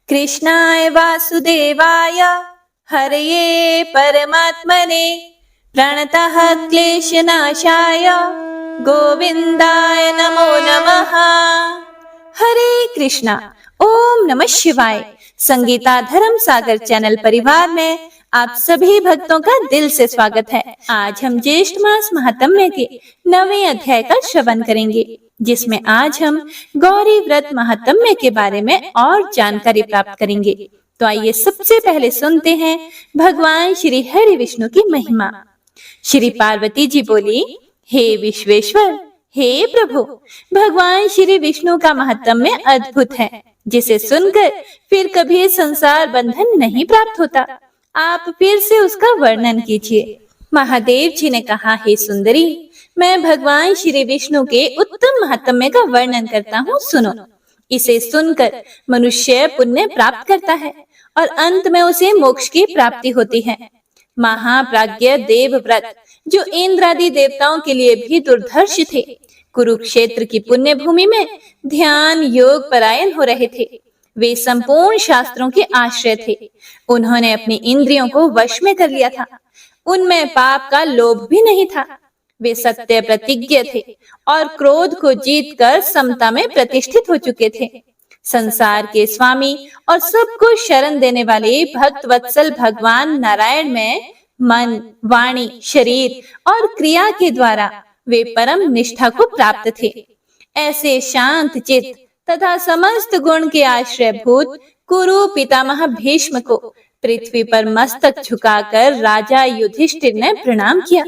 कृष्णाय वासुदेवाय हरये परमात्मने प्रणतः क्लेशनाशाय गोविंदाय नमो नमः। हरे कृष्णा। ओम नमः शिवाय। संगीता धर्म सागर चैनल परिवार में आप सभी भक्तों का दिल से स्वागत है। आज हम ज्येष्ठ मास महात्म्य के 9वें अध्याय का श्रवण करेंगे, जिसमें आज हम गौरी व्रत महात्म्य के बारे में और जानकारी प्राप्त करेंगे। तो आइए सबसे पहले सुनते हैं भगवान श्री हरि विष्णु की महिमा। श्री पार्वती जी बोली, हे विश्वेश्वर, हे प्रभु, भगवान श्री विष्णु का महात्म्य अद्भुत है, जिसे सुनकर फिर कभी संसार बंधन नहीं प्राप्त होता। आप फिर से उसका वर्णन कीजिए। महादेव जी ने कहा, हे सुंदरी, मैं भगवान श्री विष्णु के उत्तम महात्म्य का वर्णन करता हूँ, सुनो। इसे सुनकर मनुष्य पुण्य प्राप्त करता है और अंत में उसे मोक्ष की प्राप्ति होती है। महाप्राज्ञ देवव्रत, जो इंद्र आदि देवताओं के लिए भी दुर्धर्ष थे, कुरुक्षेत्र की पुण्य भूमि में ध्यान योग परायण हो रहे थे। वे संपूर्ण शास्त्रों के आश्रय थे। उन्होंने अपनी इंद्रियों को वश में कर लिया था। उनमें पाप का लोभ भी नहीं था। वे सत्य प्रतिज्ञ थे और क्रोध को जीतकर समता में प्रतिष्ठित हो चुके थे। संसार के स्वामी और सबको शरण देने वाले भक्त वत्सल भगवान नारायण में मन, वाणी, शरीर और क्रिया के द्वारा वे परम निष्ठा को प्राप्त थे। ऐसे शांत चित्त तथा समस्त गुण के आश्रय भूत कुरु पितामह भीष्म को पृथ्वी पर मस्तक झुकाकर राजा युधिष्ठिर ने प्रणाम किया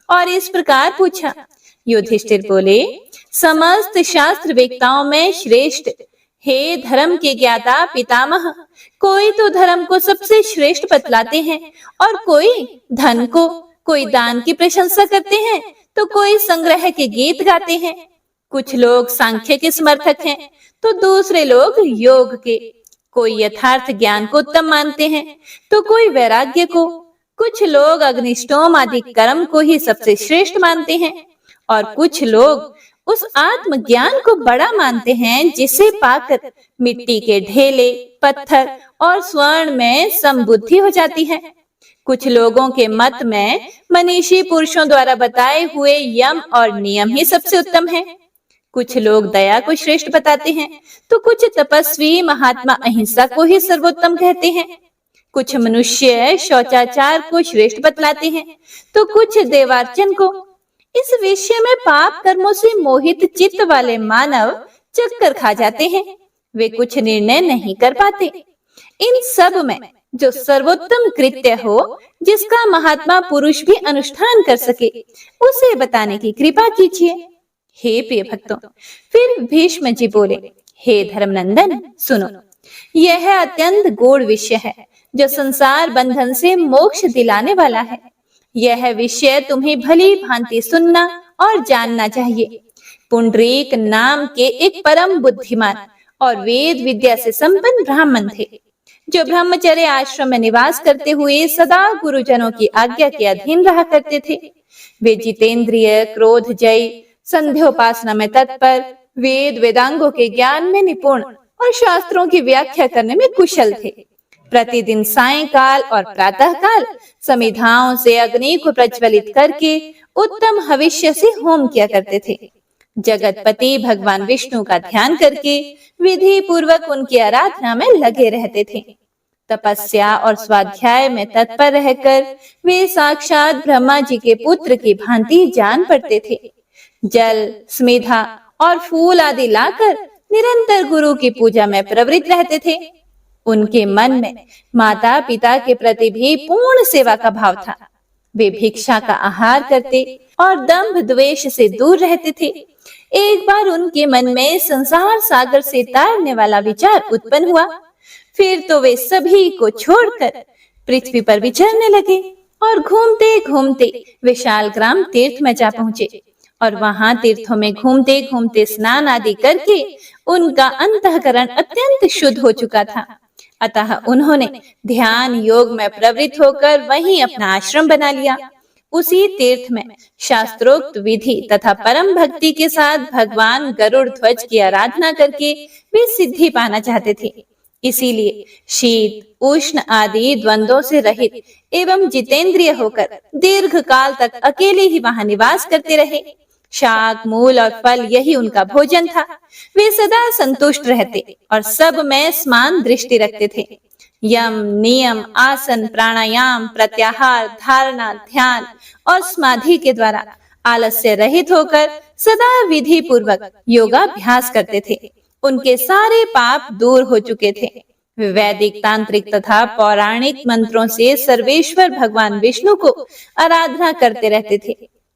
और इस प्रकार पूछा। युधिष्ठिर बोले, समस्त शास्त्र वेत्ताओं में श्रेष्ठ, हे धर्म के ज्ञाता पितामह, कोई तो धर्म को सबसे श्रेष्ठ बतलाते हैं और कोई धन को, कोई दान की प्रशंसा करते हैं तो कोई संग्रह के गीत गाते हैं। कुछ लोग सांख्य के समर्थक हैं तो दूसरे लोग योग के। कोई यथार्थ ज्ञान को उत्तम मानते हैं तो कोई वैराग्य को। कुछ लोग अग्निष्टोम आदि कर्म को ही सबसे श्रेष्ठ मानते हैं और कुछ लोग उस आत्मज्ञान को बड़ा मानते हैं जिसे पाकर मिट्टी के ढेले, पत्थर और स्वर्ण में समबुद्धि हो जाती है। कुछ लोगों के मत में मनीषी पुरुषों द्वारा बताए हुए यम और नियम ही सबसे उत्तम है। कुछ लोग दया को श्रेष्ठ बताते हैं तो कुछ तपस्वी महात्मा अहिंसा को ही सर्वोत्तम कहते हैं। कुछ मनुष्य शौचाचार को श्रेष्ठ बतलाते हैं तो कुछ देवार्चन को। इस विषय में पाप कर्मों से मोहित चित्त वाले मानव चक्कर खा जाते हैं। वे कुछ निर्णय नहीं कर पाते। इन सब में जो सर्वोत्तम कृत्य हो, जिसका महात्मा पुरुष भी अनुष्ठान कर सके, उसे बताने की कृपा कीजिए। हे प्रिय भक्तों, फिर भीष्म जी बोले, हे धर्मनंदन, सुनो। यह अत्यंत गूढ़ विषय है जो संसार बंधन से मोक्ष दिलाने वाला है। यह विषय तुम्हें भली भांति सुनना और जानना चाहिए। पुंडरीक नाम के एक परम बुद्धिमान और वेद विद्या से संपन्न ब्राह्मण थे, जो ब्रह्मचर्य आश्रम में निवास करते हुए सदा गुरुजनों की आज्ञा के अधीन रहा करते थे। वे जितेंद्रिय, क्रोध जय, संध्योपासना में तत्पर, वेद वेदांगों के ज्ञान में निपुण और शास्त्रों की व्याख्या करने में कुशल थे। प्रतिदिन सायंकाल और प्रातः काल समिधाओं से अग्नि को प्रज्वलित करके उत्तम हविष्य से होम किया करते थे। जगतपति भगवान विष्णु का ध्यान करके विधि पूर्वक उनकी आराधना में लगे रहते थे। तपस्या और स्वाध्याय में तत्पर रहकर वे साक्षात ब्रह्मा जी के पुत्र की भांति जान पड़ते थे। जल, स्मिधा और फूल आदि लाकर निरंतर गुरु की पूजा में प्रवृत्त रहते थे। उनके मन में माता पिता के प्रति भी पूर्ण सेवा का भाव था। वे भिक्षा का आहार करते और दंभ द्वेष से दूर रहते थे। एक बार उनके मन में संसार सागर से तारने वाला विचार उत्पन्न हुआ। फिर तो वे सभी को छोड़कर पृथ्वी पर विचरने लगे और घूमते घूमते विशाल ग्राम तीर्थ में जा पहुंचे और वहां तीर्थों में घूमते घूमते स्नान आदि करके उनका अंतःकरण अत्यंत शुद्ध हो चुका था। अतः उन्होंने ध्यान योग में प्रवृत्त होकर वहीं अपना आश्रम बना लिया। उसी तीर्थ में शास्त्रोक्त विधि तथा परम भक्ति के साथ भगवान गरुड़ ध्वज की आराधना करके वे सिद्धि पाना चाहते थे। इसीलिए शीत उष्ण आदि द्वंद्वों से रहित एवं जितेंद्रिय होकर दीर्घ काल तक अकेले ही वहां निवास करते रहे। शाक मूल और फल यही उनका भोजन था। वे सदा संतुष्ट रहते और सब में समान दृष्टि रखते थे। यम नियम आसन प्राणायाम प्रत्याहार धारणा ध्यान और समाधि के द्वारा आलस्य रहित होकर सदा विधि पूर्वक योगाभ्यास करते थे। उनके सारे पाप दूर हो चुके थे। वे वैदिक तांत्रिक तथा पौराणिक मंत्रों से सर्वेश्वर भगवान विष्णु को आराधना करते रहते थे।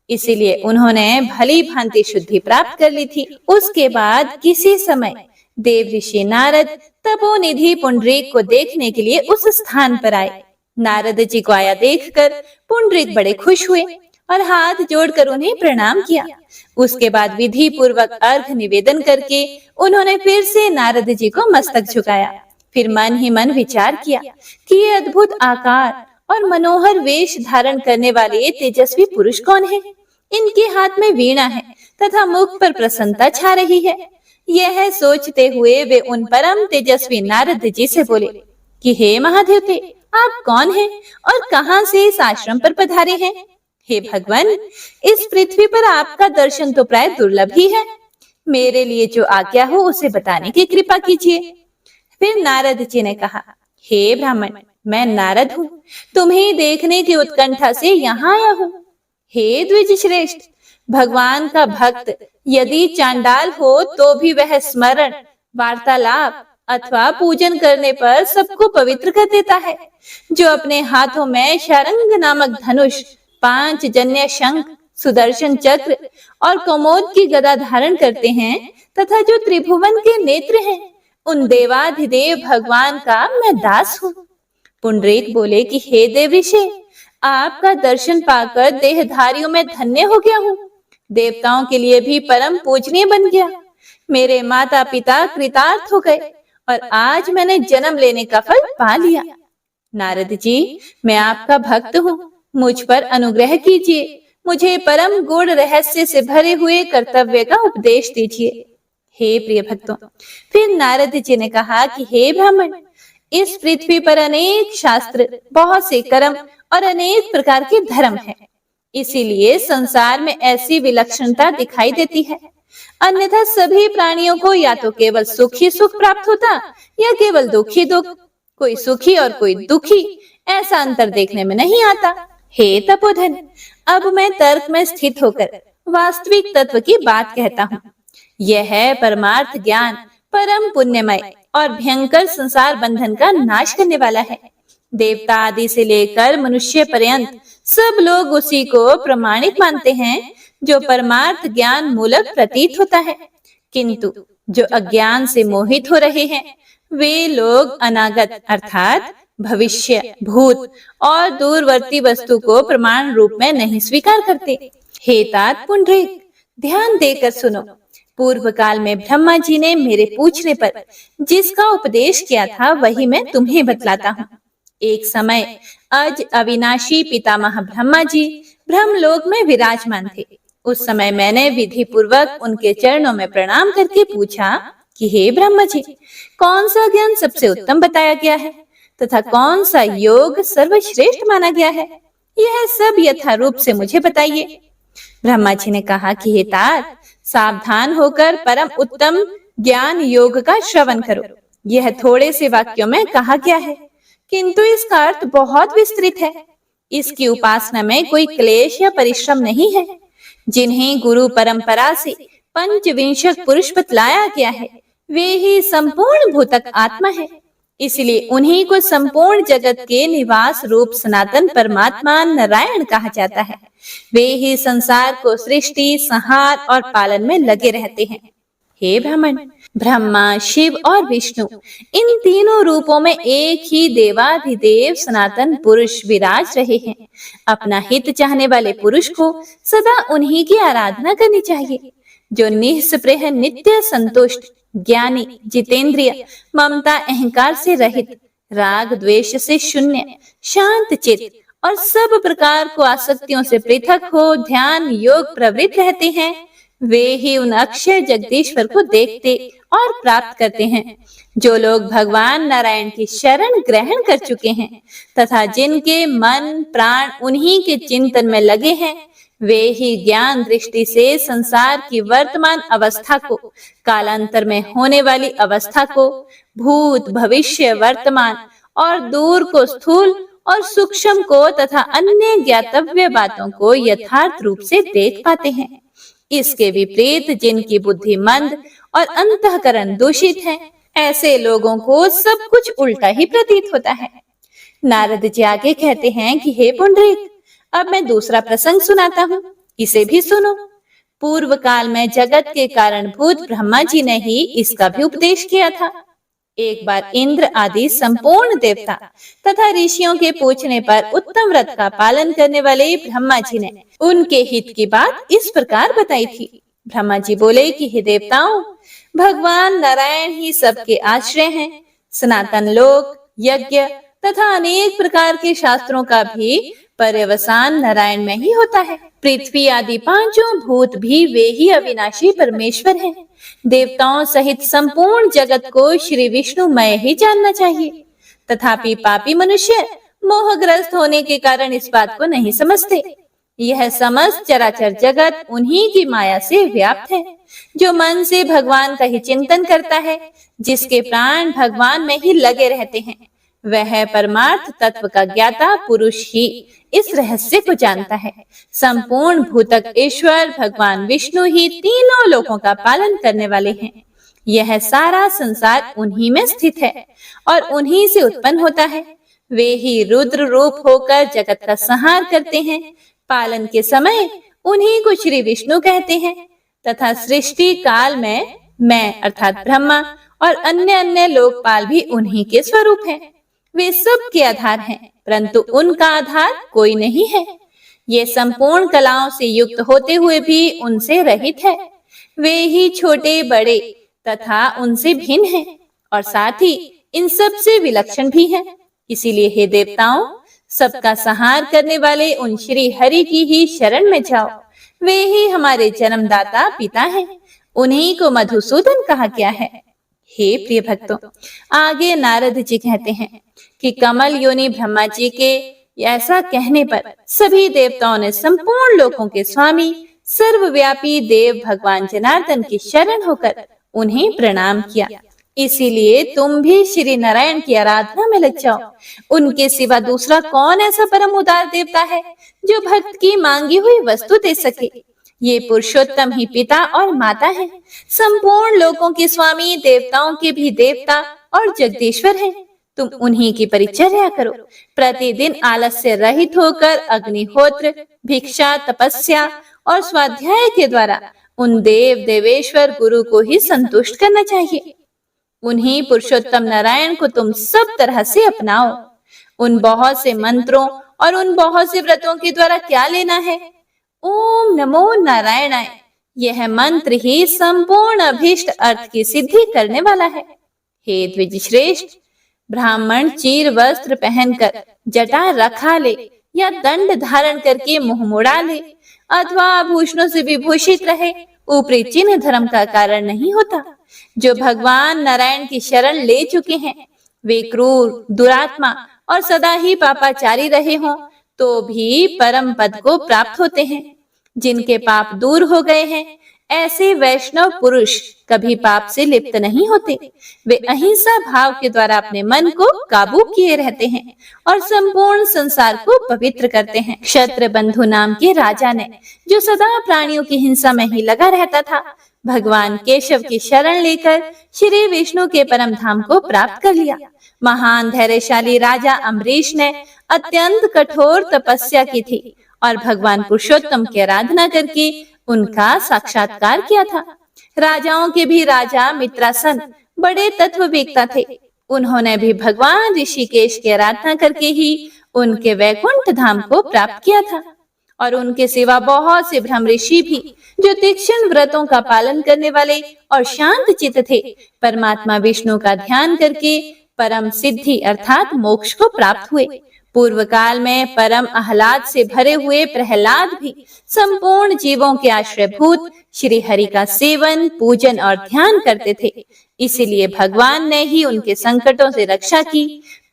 इसीलिए उन्होंने भली भांति शुद्धि प्राप्त कर ली थी। उसके बाद किसी समय देव ऋषि नारद तपोनिधि पुंडरीक को देखने के लिए उस स्थान पर आए। नारद जी को आया देखकर पुंडरीक बड़े खुश हुए और हाथ जोड़कर उन्हें प्रणाम किया। उसके बाद विधि पूर्वक अर्घ निवेदन करके उन्होंने फिर से नारद जी को मस्तक झुकाया। फिर मन ही मन विचार किया कि ये अद्भुत आकार और मनोहर वेश धारण करने वाले तेजस्वी पुरुष कौन है। इनके हाथ में वीणा है तथा मुख पर प्रसन्नता छा रही है। यह सोचते हुए वे उन परम तेजस्वी नारद जी से बोले कि हे महादेवते, आप कौन हैं और कहां से इस आश्रम पर पधारे हैं। हे भगवान, इस पृथ्वी पर आपका दर्शन तो प्राय दुर्लभ ही है। मेरे लिए जो आज्ञा हो उसे बताने की कृपा कीजिए। फिर नारद जी ने कहा, हे ब्राह्मण, मैं नारद हूँ, तुम्हें देखने की उत्कंठा से यहाँ आया हूँ। हे द्विज श्रेष्ठ, भगवान का भक्त यदि चांडाल हो तो भी वह स्मरण वार्तालाप अथवा पूजन करने पर सबको पवित्र कर देता है। जो अपने हाथों में शारंग नामक धनुष, 5 जन्य शंख, सुदर्शन चक्र और कमोद की गदा धारण करते हैं तथा जो त्रिभुवन के नेत्र हैं, उन देवाधिदेव भगवान का मैं दास हूँ। पुंडरीक बोले कि हे देव ऋषि, आपका दर्शन पाकर देहधारियों में धन्य हो गया हूँ। देवताओं के लिए भी परम पूजनीय बन गया। मेरे माता पिता कृतार्थ हो गए और आज मैंने जन्म लेने का फल पा लिया। नारद जी, मैं आपका भक्त हूँ, मुझ पर अनुग्रह कीजिए। मुझे परम गूढ़ रहस्य से भरे हुए कर्तव्य का उपदेश दीजिए। हे प्रिय भक्तों, फिर नारद जी ने कहा कि हे ब्राह्मण, इस पृथ्वी पर अनेक शास्त्र, बहुत से कर्म और अनेक प्रकार के धर्म हैं। इसीलिए संसार में ऐसी विलक्षणता दिखाई देती है। अन्यथा सभी प्राणियों को या तो केवल सुख ही सुख प्राप्त होता या केवल दुख ही दुख। कोई सुखी और कोई दुखी, ऐसा अंतर देखने में नहीं आता। हे तपोधन, अब मैं तर्क में स्थित होकर वास्तविक तत्व की बात कहता हूँ। यह है परमार्थ ज्ञान, परम पुण्यमय और भयंकर संसार बंधन का नाश करने वाला है। देवता आदि से लेकर मनुष्य पर्यंत सब लोग उसी को प्रमाणिक मानते हैं जो परमार्थ ज्ञान मूलक प्रतीत होता है। किंतु जो अज्ञान से मोहित हो रहे हैं, वे लोग अनागत अर्थात भविष्य, भूत और दूरवर्ती वस्तु को प्रमाण रूप में नहीं स्वीकार करते। हे तात पुंडरीक, ध्यान देकर सुनो। पूर्व काल में ब्रह्मा जी ने मेरे पूछने पर जिसका उपदेश किया था वही मैं तुम्हें बतलाता हूँ। एक समय अज अविनाशी पितामह ब्रह्मा जी ब्रह्मलोक में विराजमान थे। उस समय मैंने विधि पूर्वक उनके चरणों में प्रणाम करके पूछा कि हे ब्रह्मा जी, कौन सा ज्ञान सबसे उत्तम बताया गया है तथा कौन सा योग सर्वश्रेष्ठ माना गया है, यह सब यथारूप से मुझे बताइए। ब्रह्मा जी ने कहा कि हे तात, सावधान होकर परम उत्तम ज्ञान योग का श्रवण करो। यह थोड़े से वाक्यों में कहा गया है, किंतु इसका अर्थ बहुत विस्तृत है। इसकी उपासना में कोई क्लेश या परिश्रम नहीं है। जिन्हें गुरु परंपरा से पंचविंशक पुरुष बतलाया गया है, वे ही संपूर्ण भूतक आत्मा है। इसलिए उन्हीं को संपूर्ण जगत के निवास रूप सनातन परमात्मा नारायण कहा जाता है। वे ही संसार को सृष्टि, संहार और पालन में लगे रहते हैं। हे ब्राह्मण, ब्रह्मा, शिव और विष्णु, इन तीनों रूपों में एक ही देवाधिदेव सनातन पुरुष विराज रहे हैं। अपना हित चाहने वाले पुरुष को सदा उन्हीं की आराधना करनी चाहिए, जो निःस्पृह, नित्य संतुष्ट, ज्ञानी, जितेंद्रिय, ममता अहंकार से रहित, राग द्वेष से शून्य, शांत चित्त और सब प्रकार को आसक्तियों से पृथक हो ध्यान योग प्रवृत्त रहते हैं। वे ही उन अक्षय जगदीश्वर को देखते और प्राप्त करते हैं। जो लोग भगवान नारायण की शरण ग्रहण कर चुके हैं तथा जिनके मन प्राण उन्हीं के चिंतन में लगे हैं, वे ही ज्ञान दृष्टि से संसार की वर्तमान अवस्था को, कालांतर में होने वाली अवस्था को, भूत भविष्य वर्तमान और दूर को स्थूल और सूक्ष्म को तथा अन्य ज्ञातव्य बातों को यथार्थ रूप से देख पाते हैं। इसके विपरीत जिनकी बुद्धि मंद और अंतःकरण दूषित है, ऐसे लोगों को सब कुछ उल्टा ही प्रतीत होता है। नारद जी आगे कहते हैं कि हे पुंडरीक, अब मैं दूसरा प्रसंग सुनाता हूँ, इसे भी सुनो। पूर्व काल में जगत के कारणभूत ब्रह्मा जी ने ही इसका भी उपदेश किया था। एक बार इंद्र आदि संपूर्ण देवता तथा ऋषियों के पूछने पर उत्तम व्रत का पालन करने वाले ब्रह्मा जी ने उनके हित की बात इस प्रकार बताई थी। ब्रह्मा जी बोले कि हे देवताओं, भगवान नारायण ही सबके आश्रय हैं। सनातन लोक, यज्ञ तथा अनेक प्रकार के शास्त्रों का भी पर्यवसान नारायण में ही होता है। पृथ्वी आदि पांचों भूत भी वे ही अविनाशी परमेश्वर हैं। देवताओं सहित संपूर्ण जगत को श्री विष्णुमय ही जानना चाहिए। तथापि पापी मनुष्य मोहग्रस्त होने के कारण इस बात को नहीं समझते। यह समस्त चराचर जगत उन्हीं की माया से व्याप्त है। जो मन से भगवान का ही चिंतन करता है, जिसके प्राण भगवान में ही लगे रहते हैं, वह परमार्थ तत्व का ज्ञाता पुरुष ही इस रहस्य को जानता है। संपूर्ण भूतक ईश्वर भगवान विष्णु ही तीनों लोकों का पालन करने वाले हैं। यह सारा संसार उन्हीं में स्थित है और उन्हीं से उत्पन्न होता है। वे ही रुद्र रूप होकर जगत का संहार करते हैं। पालन के समय उन्हीं को श्री विष्णु कहते हैं तथा सृष्टि काल में मैं अर्थात ब्रह्मा और अन्य अन्य लोकपाल भी उन्हीं के स्वरूप हैं। वे सब के आधार हैं, परंतु उनका आधार कोई नहीं है। ये संपूर्ण कलाओं से युक्त होते हुए भी उनसे रहित है। वे ही छोटे बड़े तथा उनसे भिन्न हैं और साथ ही इन सब से विलक्षण भी हैं। इसीलिए हे देवताओं, सबका संहार करने वाले उन श्री हरि की ही शरण में जाओ। वे ही हमारे जन्मदाता पिता हैं। उन्हीं को मधुसूदन कहा गया है। हे प्रिय भक्तों, आगे नारद जी कहते हैं कि कमल योनि ब्रह्मा जी के ऐसा कहने पर सभी देवताओं ने संपूर्ण लोकों के स्वामी सर्वव्यापी देव भगवान जनार्दन की शरण होकर उन्हें प्रणाम किया। इसीलिए तुम भी श्री नारायण की आराधना में लग जाओ। उनके सिवा दूसरा कौन ऐसा परम उदार देवता है जो भक्त की मांगी हुई वस्तु दे सके। ये पुरुषोत्तम ही पिता और माता है। संपूर्ण लोकों के स्वामी, देवताओं के भी देवता और जगदीश्वर हैं। तुम उन्हीं की परिचर्या करो। प्रतिदिन आलस्य रहित होकर अग्निहोत्र, भिक्षा, तपस्या और स्वाध्याय के द्वारा उन देव देवेश्वर गुरु को ही संतुष्ट करना चाहिए। उन्हीं पुरुषोत्तम नारायण को तुम सब तरह से अपनाओ। उन बहुत से मंत्रों और उन बहुत से व्रतों के द्वारा क्या लेना है? ओम नमो नारायणाय, यह मंत्र ही संपूर्ण अभीष्ट अर्थ की सिद्धि करने वाला है। हे द्विज श्रेष्ठ, ब्राह्मण चीर वस्त्र पहनकर जटा रखा ले या दंड धारण करके मुंह मुड़ा ले अथवा आभूषणों से विभूषित रहे, ऊपरी चिन्ह धर्म का कारण नहीं होता। जो भगवान नारायण की शरण ले चुके हैं, वे क्रूर, दुरात्मा और सदा ही पापाचारी रहे हों तो भी परम पद को प्राप्त होते हैं। जिनके पाप दूर हो गए हैं, ऐसे वैष्णव पुरुष कभी पाप से लिप्त नहीं होते। वे अहिंसा भाव के द्वारा अपने मन को काबू किए रहते हैं और संपूर्ण संसार को पवित्र करते हैं। क्षत्र बंधु नाम के राजा ने, जो सदा प्राणियों की हिंसा में ही लगा रहता था, भगवान केशव की शरण लेकर श्री विष्णु के परम धाम को प्राप्त कर लिया। महान धैर्यशाली राजा अम्बरीश ने अत्यंत कठोर तपस्या की थी और भगवान पुरुषोत्तम की आराधना करके उनका साक्षात्कार किया था। राजाओं के भी राजा मित्रासन बड़े तत्ववेत्ता थे। उन्होंने भी भगवान ऋषिकेश की आराधना करके ही उनके वैकुंठ धाम को प्राप्त किया था। और उनके सिवा बहुत से ब्रह्म ऋषि भी, जो तीक्ष्ण व्रतों का पालन करने वाले और शांत चित्त थे, परमात्मा विष्णु का ध्यान करके परम सिद्धि अर्थात मोक्ष को प्राप्त हुए। पूर्व काल में परम आह्लाद से भरे हुए प्रहलाद भी संपूर्ण जीवों के आश्रयभूत श्री हरि का सेवन, पूजन और ध्यान करते थे। इसीलिए भगवान ने ही उनके संकटों से रक्षा की।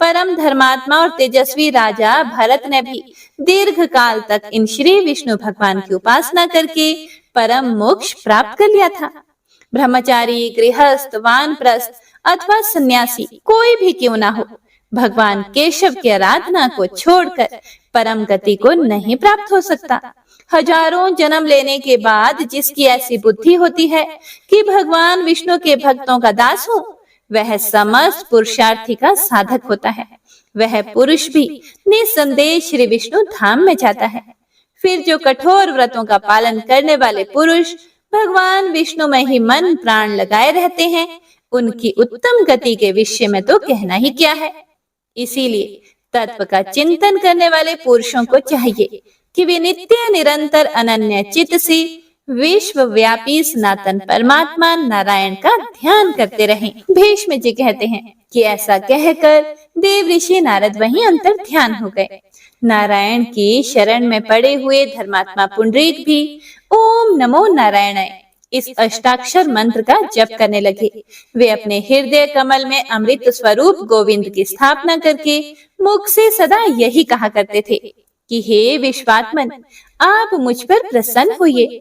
परम धर्मात्मा और तेजस्वी राजा भरत ने भी दीर्घ काल तक इन श्री विष्णु भगवान की उपासना करके परम मोक्ष प्राप्त कर लिया था। ब्रह्मचारी, गृहस्थ, वानप्रस्थ अथवा सन्यासी कोई भी क्यों ना हो, भगवान केशव की आराधना को छोड़कर परम गति को नहीं प्राप्त हो सकता। हजारों जन्म लेने के बाद जिसकी ऐसी बुद्धि होती है कि भगवान विष्णु के भक्तों का दास हो, वह समस्त पुरुषार्थी का साधक होता है। वह पुरुष भी निसंदेह श्री विष्णु धाम में जाता है। फिर जो कठोर व्रतों का पालन करने वाले पुरुष भगवान विष्णु में ही मन प्राण लगाए रहते हैं, उनकी उत्तम गति के विषय में तो कहना ही क्या है। इसीलिए तत्व का चिंतन करने वाले पुरुषों को चाहिए कि वे नित्य निरंतर अनन्य चित्त से विश्वव्यापी सनातन परमात्मा नारायण का ध्यान करते रहें। भीष्म जी कहते हैं कि ऐसा कहकर देव ऋषि नारद वहीं अंतर ध्यान हो गए। नारायण की शरण में पड़े हुए धर्मात्मा पुंडरीक भी ओम नमो नारायणाय इस अष्टाक्षर मंत्र का जप करने लगे। वे अपने हृदय कमल में अमृत स्वरूप गोविंद की स्थापना करके मुख से सदा यही कहा करते थे कि हे विश्वात्मन, आप मुझ पर प्रसन्न होइए।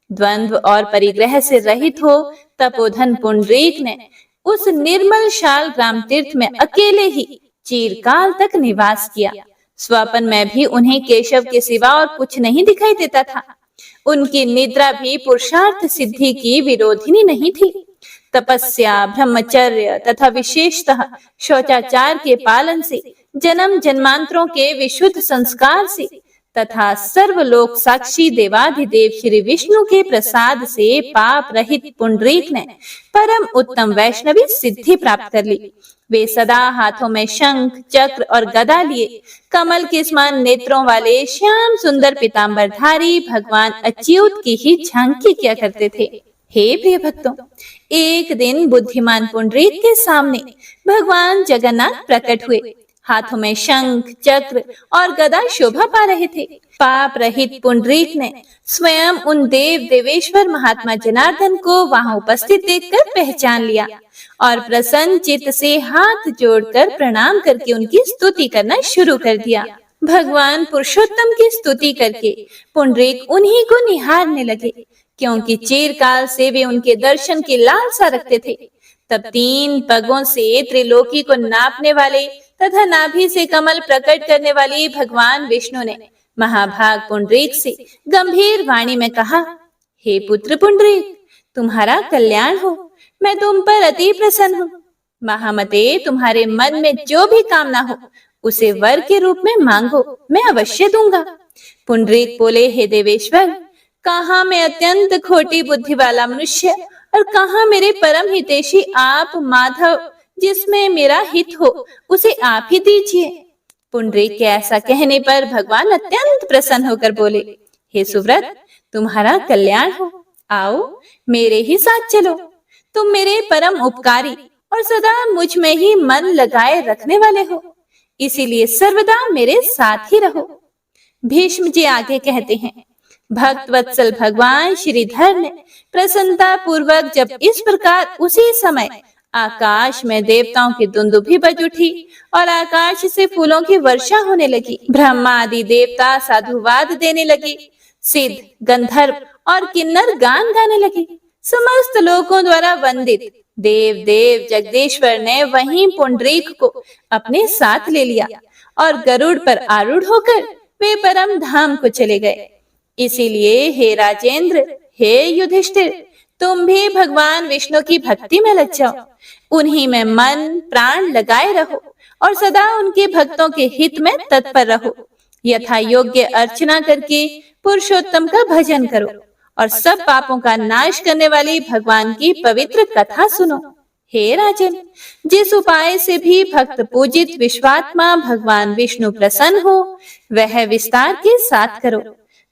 द्वंद्व और परिग्रह से रहित हो तपोधन पुंडरीक ने उस निर्मल शाल ग्राम तीर्थ में अकेले ही चिरकाल तक निवास किया। स्वप्न में भी उन्हें केशव के सिवा और कुछ नहीं दिखाई देता था। उनकी निद्रा भी पुरुषार्थ सिद्धि की विरोधिनी नहीं थी। तपस्या, ब्रह्मचर्य तथा विशेषतः शौचाचार के पालन से, जन्म जन्मांतरों के विशुद्ध संस्कार से तथा सर्वलोक साक्षी देवाधिदेव श्री विष्णु के प्रसाद से पाप रहित पुंडरीक ने परम उत्तम वैष्णवी सिद्धि प्राप्त कर ली। वे सदा हाथों में शंख, चक्र और गदा लिए कमल के समान नेत्रों वाले श्याम सुंदर पीतांबरधारी भगवान अच्युत की ही झांकी किया करते थे। हे प्रिय भक्तों, एक दिन बुद्धिमान पुंडरीक के सामने भगवान जगन्नाथ प्रकट हुए। हाथों में शंख, चक्र और गदा शोभा पा रहे थे। पाप रहित पुंडरीक ने स्वयं उन देव देवेश्वर महात्मा जनार्दन को वहां उपस्थित देखकर पहचान लिया और प्रसन्न चित्त से हाथ जोड़कर प्रणाम करके उनकी स्तुति करना शुरू कर दिया। भगवान पुरुषोत्तम की स्तुति करके पुंडरीक उन्हीं को निहारने लगे, क्योंकि चिरकाल से वे उनके दर्शन की लालसा रखते थे। तब 3 पगों से त्रिलोकी को नापने वाले तथा नाभि से कमल प्रकट करने वाली भगवान विष्णु ने महाभाग पुंडरीक से गंभीर वाणी में कहा, हे पुत्र पुंडरीक, तुम्हारा कल्याण हो, मैं तुम पर अति प्रसन्न हूँ। महामते, तुम्हारे मन में जो भी कामना हो उसे वर के रूप में मांगो, मैं अवश्य दूंगा। पुंडरीक बोले, हे देवेश्वर, कहाँ मैं अत्यंत खोटी बुद्धि वाला मनुष्य और कहाँ मेरे परम हितैषी आप माधव, जिसमें मेरा हित हो उसे आप ही दीजिए। पुंडरीक के ऐसा कहने पर भगवान अत्यंत प्रसन्न होकर बोले, हे सुव्रत, तुम्हारा कल्याण हो, आओ मेरे ही साथ चलो। तुम मेरे परम उपकारी और सदा मुझ में ही मन लगाए रखने वाले हो, इसीलिए सर्वदा मेरे साथ ही रहो। भीष्म जी आगे कहते हैं, भक्त वत्सल भगवान श्रीधर ने प्रसन्नता पूर्वक जब इस प्रकार उसी समय आकाश में देवताओं की दुंदुभी बज उठी और आकाश से फूलों की वर्षा होने लगी। ब्रह्मा आदि देवता साधुवाद देने लगे। सिद्ध, गंधर्व और किन्नर गान गाने लगे। समस्त लोगों द्वारा वंदित देव देव जगदीश्वर ने वहीं पुंडरीक को अपने साथ ले लिया और गरुड़ पर आरूढ़ होकर वे परम धाम को चले गए। इसीलिए हे राजेंद्र, हे युधिष्ठिर, तुम भी भगवान विष्णु की भक्ति में लग जाओ। उन्हीं में मन प्राण लगाए रहो और सदा उनके भक्तों के हित में तत्पर रहो। यथा योग्य अर्चना करके पुरुषोत्तम का भजन करो और सब पापों का नाश करने वाली भगवान की पवित्र कथा सुनो। हे राजन, जिस उपाय से भी भक्त पूजित विश्वात्मा भगवान विष्णु प्रसन्न हो, वह विस्तार के साथ करो।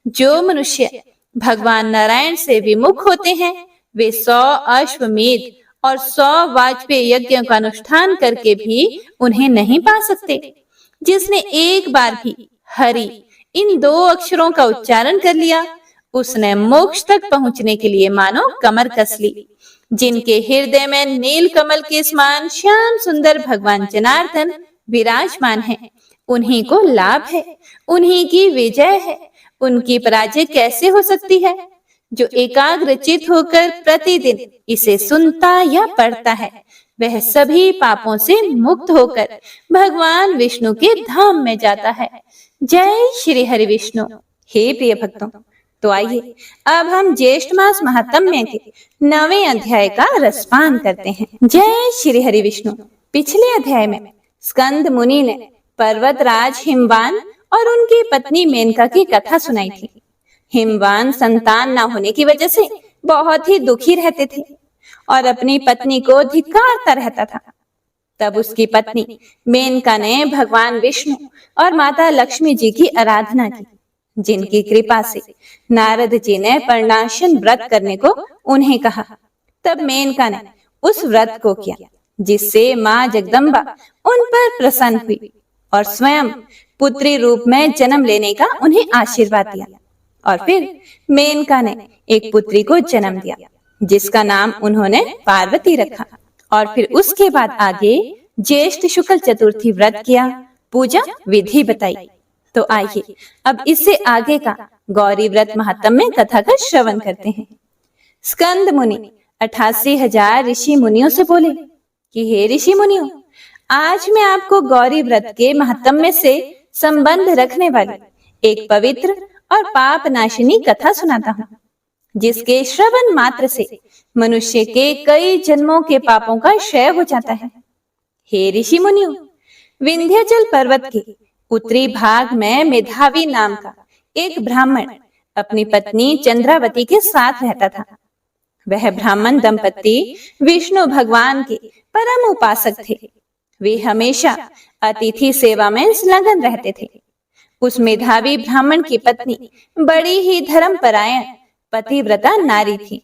जो मनुष्य भगवान नारायण से विमुख होते हैं, वे 100 अश्वमेध और 100 वाजपेय यज्ञों का अनुष्ठान करके भी उन्हें नहीं पा सकते। जिसने एक बार भी हरि इन 2 अक्षरों का उच्चारण कर लिया, उसने मोक्ष तक पहुंचने के लिए मानो कमर कस ली। जिनके हृदय में नील कमल के समान श्याम सुंदर भगवान जनार्दन विराजमान है, उन्हीं को लाभ है, उन्हीं की विजय है। उनकी पराजय कैसे हो सकती है? जो एकाग्रचित होकर प्रतिदिन इसे सुनता या पढ़ता है, वह सभी पापों से मुक्त होकर भगवान विष्णु के धाम में जाता है। जय श्री हरि विष्णु। हे प्रिय भक्तों, तो आइए अब हम ज्येष्ठ मास महात्म्य के 9वें अध्याय का रसपान करते हैं। जय श्री हरि विष्णु। पिछले अध्याय में स्कंद मुनि ने पर्वतराज हिमवान और उनकी पत्नी मेनका की कथा सुनाई थी। हिमवान संतान न होने की वजह से बहुत ही दुखी रहते थे और अपनी पत्नी को धिक्कारता रहता था। तब उसकी पत्नी मेनका ने भगवान विष्णु और माता लक्ष्मी जी की आराधना की, जिनकी कृपा से नारद जी ने पर्णाशन व्रत करने को उन्हें कहा। तब मेनका ने उस व्रत को किया, जिससे माँ जगदम्बा उन पर प्रसन्न हुई और स्वयं पुत्री रूप में जन्म लेने का उन्हें आशीर्वाद दिया। और फिर मेनका ने एक पुत्री को जन्म दिया, जिसका नाम उन्होंने पार्वती रखा। और फिर उसके बाद आगे ज्येष्ठ शुक्ल चतुर्थी व्रत किया, पूजा विधि बताई। तो आइए अब इससे आगे का गौरी व्रत महात्म्य कथा का श्रवण करते हैं। स्कंद मुनि 88,000 ऋषि मुनियों से बोले कि हे ऋषि मुनियों, आज मैं आपको गौरी व्रत के महात्म्य से संबंध रखने वाली एक पवित्र और पाप नाशिनी कथा सुनाता हूँ, जिसके श्रवण मात्र से मनुष्य के कई जन्मों के पापों का क्षय हो जाता है। हे ऋषि मुनियों, विंध्याचल पर्वत के उत्तरी भाग में मेधावी नाम का एक ब्राह्मण अपनी पत्नी चंद्रावती के साथ रहता था। वह ब्राह्मण दंपति विष्णु भगवान के परम उपासक थे। वे हमेशा अतिथि सेवा में संलग्न रहते थे। उस मेधावी ब्राह्मण की पत्नी बड़ी ही धर्मपरायण पतिव्रता नारी थी।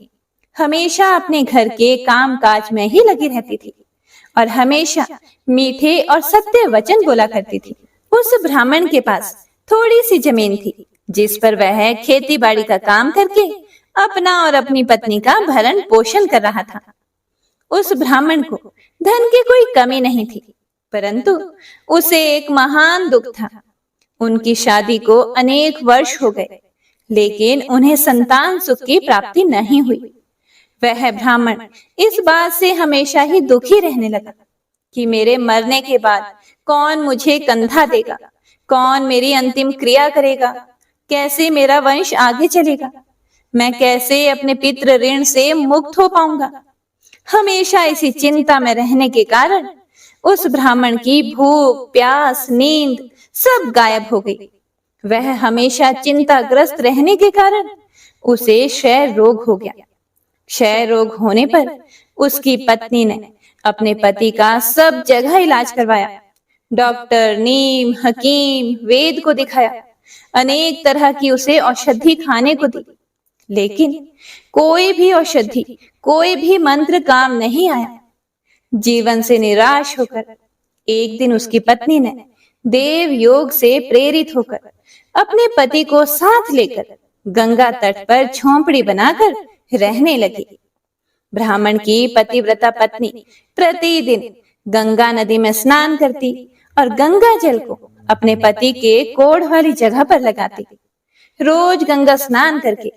हमेशा अपने घर के काम काज में ही लगी रहती थी और हमेशा मीठे और सत्य वचन बोला करती थी। उस ब्राह्मण के पास थोड़ी सी जमीन थी, जिस पर वह खेती बाड़ी का काम करके अपना और अपनी पत्नी का भरण पोषण कर रहा था। उस ब्राह्मण को धन की कोई कमी नहीं थी, परंतु उसे एक महान दुख था। उनकी शादी को अनेक वर्ष हो गए, लेकिन उन्हें संतान सुख की प्राप्ति नहीं हुई। वह ब्राह्मण इस बात से हमेशा ही दुखी रहने लगा कि मेरे मरने के बाद कौन मुझे कंधा देगा, कौन मेरी अंतिम क्रिया करेगा, कैसे मेरा वंश आगे चलेगा, मैं कैसे अपने पितृ ऋण से मुक्त हो पाऊंगा। हमेशा इसी चिंता में रहने के कारण उस ब्राह्मण की भूख, प्यास, नींद सब गायब हो गई। वह हमेशा चिंताग्रस्त रहने के कारण उसे क्षय रोग हो गया। क्षय रोग होने पर उसकी पत्नी ने अपने पति का सब जगह इलाज करवाया। डॉक्टर, नीम, हकीम, वेद को दिखाया, अनेक तरह की उसे औषधि खाने को दी, लेकिन कोई भी औषधि, कोई भी मंत्र काम नहीं आया। जीवन से निराश होकर एक दिन उसकी पत्नी ने देव योग से प्रेरित होकर अपने पति को साथ लेकर गंगा तट पर झोंपड़ी बनाकर रहने लगी। ब्राह्मण की पतिव्रता पत्नी प्रतिदिन गंगा नदी में स्नान करती और गंगा जल को अपने पति के कोढ़ वाली जगह पर लगाती। रोज गंगा स्नान करके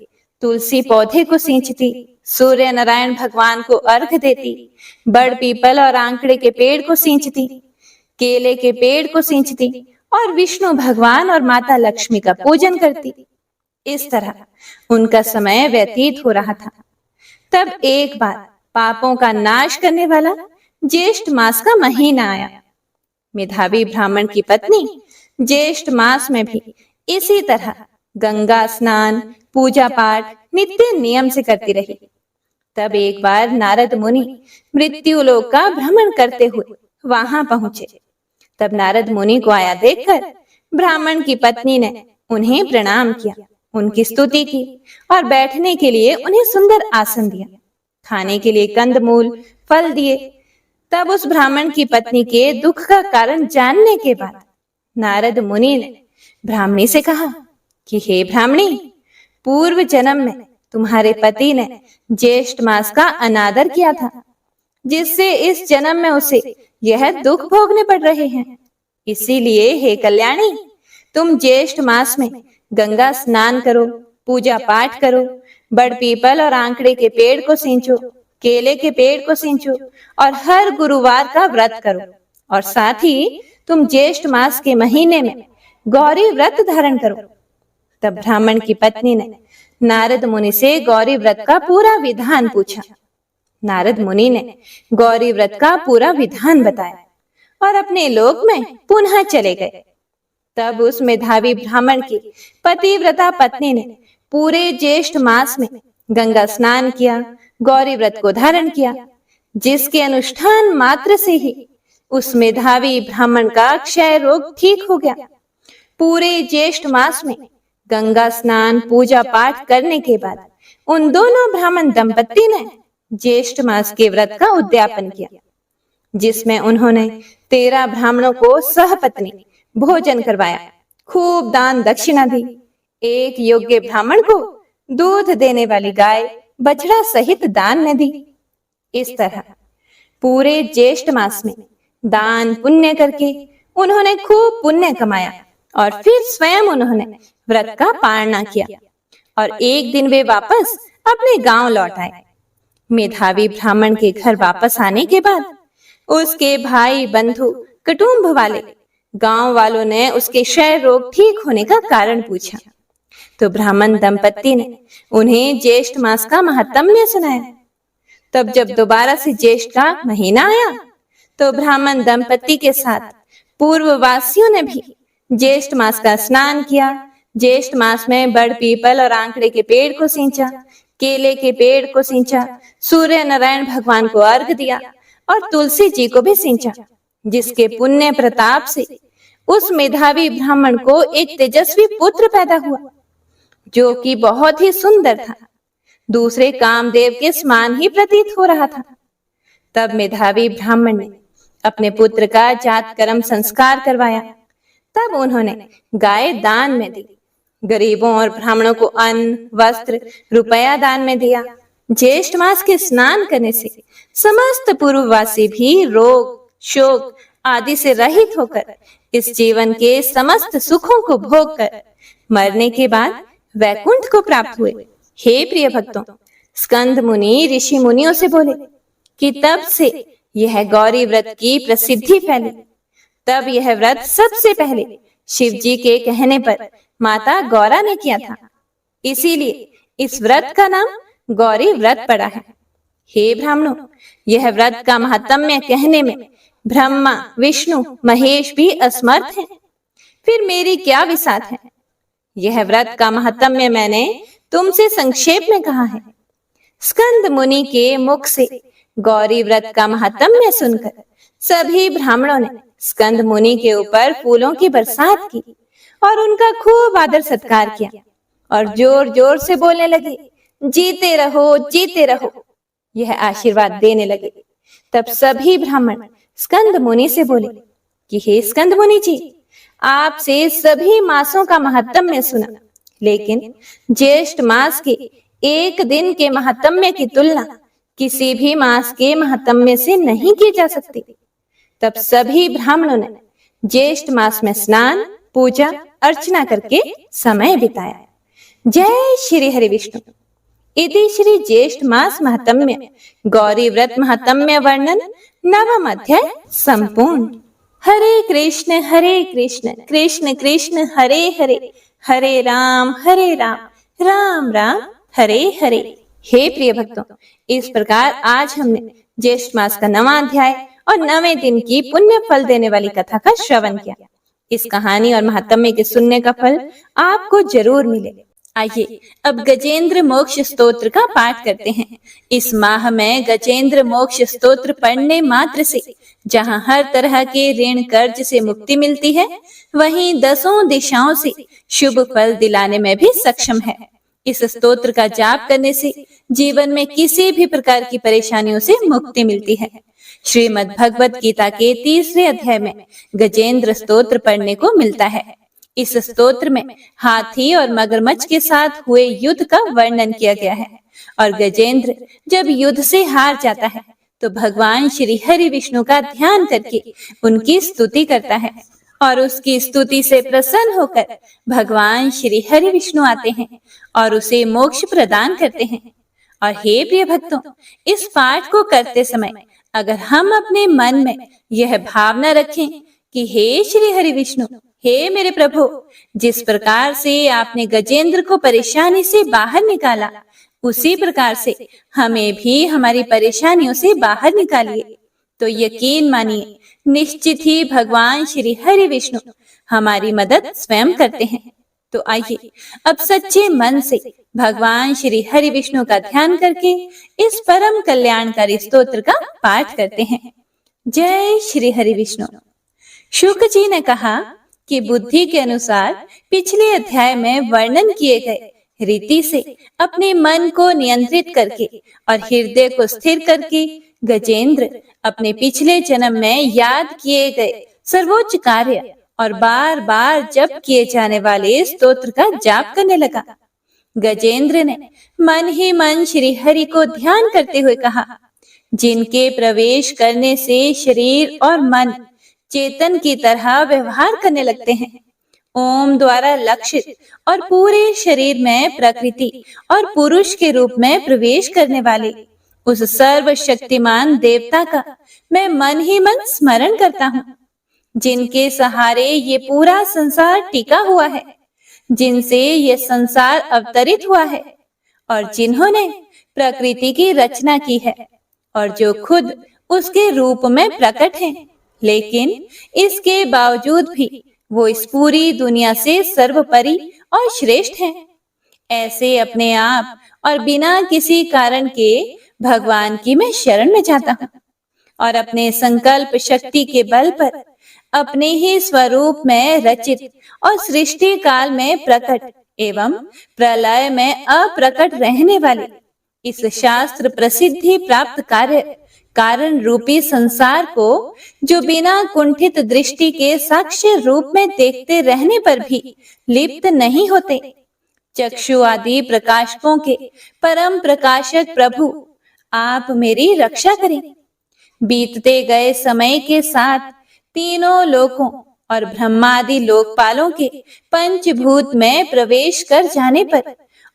तुलसी पौधे को सींचती, सूर्य नारायण भगवान को अर्घ देती, बड़ पीपल और आंकड़े के पेड़ को सींचती, केले के पेड़ को सींचती और विष्णु भगवान और माता लक्ष्मी का पूजन करती। इस तरह उनका समय व्यतीत हो रहा था। तब एक बार पापों का नाश करने वाला ज्येष्ठ मास का महीना आया। मेधावी ब्राह्मण की पत्नी ज्येष्ठ मास में भी इसी तरह गंगा स्नान, पूजा पाठ नित्य नियम से करती रही। तब एक बार नारद मुनि मृत्यु लोक का भ्रमण करते हुए वहां पहुंचे। तब नारद मुनि को आया देखकर ब्राह्मण की पत्नी ने उन्हें प्रणाम किया, उनकी स्तुति की और बैठने के लिए उन्हें सुंदर आसन दिया, खाने के लिए कंदमूल, फल दिए। तब उस ब्राह्मण की पत्नी के दुख का कारण जानने के बाद नारद मुनि ने ब्राह्मणी से कहा कि हे ब्राह्मणी, पूर्व जन्म में तुम्हारे पति ने ज्येष्ठ मास का अनादर किया था, जिससे इस जन्म में उसे यह दुख भोगने पड़ रहे हैं। इसीलिए हे कल्याणी, तुम ज्येष्ठ मास में गंगा स्नान करो, पूजा पाठ करो, बड़ पीपल और आंकड़े के पेड़ को सींचो, केले के पेड़ को सींचो और हर गुरुवार का व्रत करो। और साथ ही तुम ज्येष्ठ मास के महीने में गौरी व्रत धारण करो। तब ब्राह्मण की पत्नी ने नारद मुनि से गौरी व्रत का पूरा विधान पूछा। नारद मुनि ने गौरी व्रत का पूरा विधान बताया और अपने लोक में पुनः चले गए। तब उस मेधावी ब्राह्मण की पतिव्रता पत्नी ने पूरे ज्येष्ठ मास में गंगा स्नान किया, गौरी व्रत को धारण किया, जिसके अनुष्ठान मात्र से ही उस मेधावी ब्राह्मण का क्षय रोग ठीक हो गया। पूरे ज्येष्ठ मास में गंगा स्नान, पूजा पाठ करने के बाद उन दोनों ब्राह्मण दंपत्ति ने ज्येष्ठ मास के व्रत का उद्यापन किया, जिसमें उन्होंने 13 ब्राह्मणों को सहपत्नी भोजन करवाया, खूब दान दक्षिणा दी। एक योग्य ब्राह्मण को दूध देने वाली गाय बछड़ा सहित दान में दी। इस तरह पूरे ज्येष्ठ मास में दान पुण्य करके उन्होंने खूब पुण्य कमाया और फिर स्वयं उन्होंने व्रत का पालना किया और एक दिन वे वापस अपने गांव लौट आए। मेधावी ब्राह्मण के घर वापस आने के बाद उसके भाई, बंधु, कुटुंब वाले, गांव वालों ने उसके क्षय रोग ठीक होने का कारण पूछा। तो ब्राह्मण दंपत्ति ने उन्हें ज्येष्ठ मास का महात्म्य सुनाया। तब जब दोबारा से ज्येष्ठ का महीना आया तो ब्राह्मण दंपत्ति के साथ पूर्ववासियों ने भी ज्येष्ठ मास का स्नान किया। ज्येष्ठ मास में बड़ पीपल और आंकड़े के पेड़ को सींचा, केले के पेड़ को सींचा, सूर्य नारायण भगवान को अर्घ दिया और तुलसी जी को भी सींचा, जिसके पुण्य प्रताप से उस मेधावी ब्राह्मण को एक तेजस्वी पुत्र पैदा हुआ, जो कि बहुत ही सुंदर था, दूसरे कामदेव के समान ही प्रतीत हो रहा था। तब मेधावी ब्राह्मण ने अपने पुत्र का जात कर्म संस्कार करवाया। तब उन्होंने गाय दान में दी, गरीबों और ब्राह्मणों को अन्न, वस्त्र, रुपया दान में दिया। ज्येष्ठ मास के स्नान करने से समस्त पूर्ववासी भी रोग, शोक आदि से रहित होकर इस जीवन के समस्त सुखों को भोग कर मरने के बाद वैकुंठ को प्राप्त हुए। हे प्रिय भक्तों, स्कंद मुनि ऋषि मुनियों से बोले कि तब से यह गौरी व्रत की प्रसिद्धि फैली। तब यह व्रत सबसे पहले शिव जी के कहने पर माता गौरा ने किया था, इसीलिए इस व्रत का नाम गौरी व्रत पड़ा है। हे ब्राह्मणों, यह व्रत का महात्म्य कहने में ब्रह्मा, विष्णु, महेश भी असमर्थ हैं, फिर मेरी क्या विसात है। यह व्रत का महात्म्य मैंने तुमसे संक्षेप में कहा है। स्कंद मुनि के मुख से गौरी व्रत का महात्म्य सुनकर सभी ब्राह्मणों ने स्कंद मुनि के ऊपर फूलों की बरसात की और उनका खूब आदर सत्कार किया और जोर जोर से बोलने लगे, जीते रहो, जीते रहो, यह आशीर्वाद देने लगे। तब सभी ब्राह्मण स्कंद मुनि से बोले कि हे स्कंद मुनि जी, आपसे सभी मासों का महात्म्य सुना, लेकिन ज्येष्ठ मास के एक दिन के महात्म्य की तुलना किसी भी मास के महात्म्य से नहीं की जा सकती। तब सभी ब्राह्मणों ने ज्येष्ठ मास में स्नान, पूजा, अर्चना करके समय बिताया। जय श्री हरि विष्णु। इति श्री ज्येष्ठ मास महात्म्य गौरी व्रत महात्म्य वर्णन नवम अध्याय संपूर्ण। हरे कृष्ण कृष्ण कृष्ण हरे हरे, हरे राम राम राम हरे हरे। हे प्रिय भक्तों, इस प्रकार आज हमने ज्येष्ठ मास का 9वां अध्याय और 9वें दिन की पुण्य फल देने वाली कथा का श्रवण किया। इस कहानी और महात्म्य के सुनने का फल आपको जरूर मिले। आइए अब गजेंद्र मोक्ष स्तोत्र का पाठ करते हैं। इस माह में गजेंद्र मोक्ष स्तोत्र पढ़ने मात्र से जहां हर तरह के ऋण कर्ज से मुक्ति मिलती है, वहीं 10 दिशाओं से शुभ फल दिलाने में भी सक्षम है। इस स्तोत्र का जाप करने से जीवन में किसी भी प्रकार की परेशानियों से मुक्ति मिलती है। श्रीमद् भगवत गीता के 3रे अध्याय में गजेंद्र स्तोत्र पढ़ने को मिलता है। इस स्तोत्र में हाथी और मगरमच्छ के साथ हुए युद्ध का वर्णन किया गया है और गजेंद्र जब युद्ध से हार जाता है तो भगवान श्री हरि विष्णु का ध्यान करके उनकी स्तुति करता है और उसकी स्तुति से प्रसन्न होकर भगवान श्री हरि विष्णु आते हैं और उसे मोक्ष प्रदान करते हैं। और हे प्रिय भक्तों, इस पाठ को करते समय अगर हम अपने मन में यह भावना रखें कि हे श्री हरि विष्णु, हे मेरे प्रभु, जिस प्रकार से आपने गजेंद्र को परेशानी से बाहर निकाला, उसी प्रकार से हमें भी हमारी परेशानियों से बाहर निकालिए, तो यकीन मानिए निश्चित ही भगवान श्री हरि विष्णु हमारी मदद स्वयं करते हैं। तो आइए अब सच्चे मन से भगवान श्री हरि विष्णु का ध्यान करके इस परम कल्याणकारी स्तोत्र का पाठ करते हैं। जय श्री हरि विष्णु। शुक जी ने कहा कि बुद्धि के अनुसार पिछले अध्याय में वर्णन किए गए रीति से अपने मन को नियंत्रित करके और हृदय को स्थिर करके गजेंद्र अपने पिछले जन्म में याद किए गए सर्वोच्च कार्य और बार बार जप किए जाने वाले स्तोत्र का जाप करने लगा। गजेंद्र ने मन ही मन श्री हरि को ध्यान करते हुए कहा, जिनके प्रवेश करने से शरीर और मन चेतन की तरह व्यवहार करने लगते हैं, ओम द्वारा लक्षित और पूरे शरीर में प्रकृति और पुरुष के रूप में प्रवेश करने वाले उस सर्वशक्तिमान देवता का मैं मन ही मन स्मरण करता हूँ, जिनके सहारे ये पूरा संसार टिका हुआ है, जिनसे ये संसार अवतरित हुआ है और जिन्होंने प्रकृति की रचना की है और जो खुद उसके रूप में प्रकट हैं, लेकिन इसके बावजूद भी वो इस पूरी दुनिया से सर्वोपरि और श्रेष्ठ हैं। ऐसे अपने आप और बिना किसी कारण के भगवान की मैं शरण में जाता हूँ और अपने संकल्प शक्ति के बल पर अपने ही स्वरूप में रचित और सृष्टि काल में प्रकट एवं प्रलय में अप्रकट रहने वाले इस शास्त्र प्रसिद्धि प्राप्त कार्य कारण रूपी संसार को, जो बिना कुंठित दृष्टि के साक्ष्य रूप में देखते रहने पर भी लिप्त नहीं होते, चक्षु आदि प्रकाशकों के परम प्रकाशक प्रभु, आप मेरी रक्षा करें। बीतते गए समय के साथ तीनों लोकों और ब्रह्मादि लोकपालों के पंचभूत में प्रवेश कर जाने पर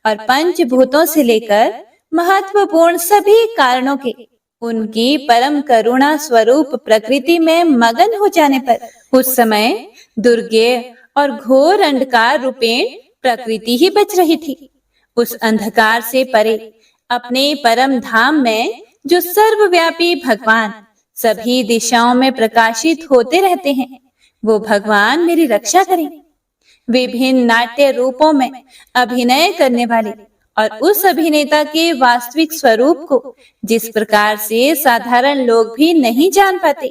और पंचभूतों से लेकर महत्वपूर्ण सभी कारणों के उनकी परम करुणा स्वरूप प्रकृति में मगन हो जाने पर उस समय दुर्गेय और घोर अंधकार रूपेण प्रकृति ही बच रही थी। उस अंधकार से परे अपने परम धाम में जो सर्वव्यापी भगवान सभी दिशाओं में प्रकाशित होते रहते हैं, वो भगवान मेरी रक्षा करें। विभिन्न नाट्य रूपों में अभिनय करने वाले और उस अभिनेता के वास्तविक स्वरूप को जिस प्रकार से साधारण लोग भी नहीं जान पाते,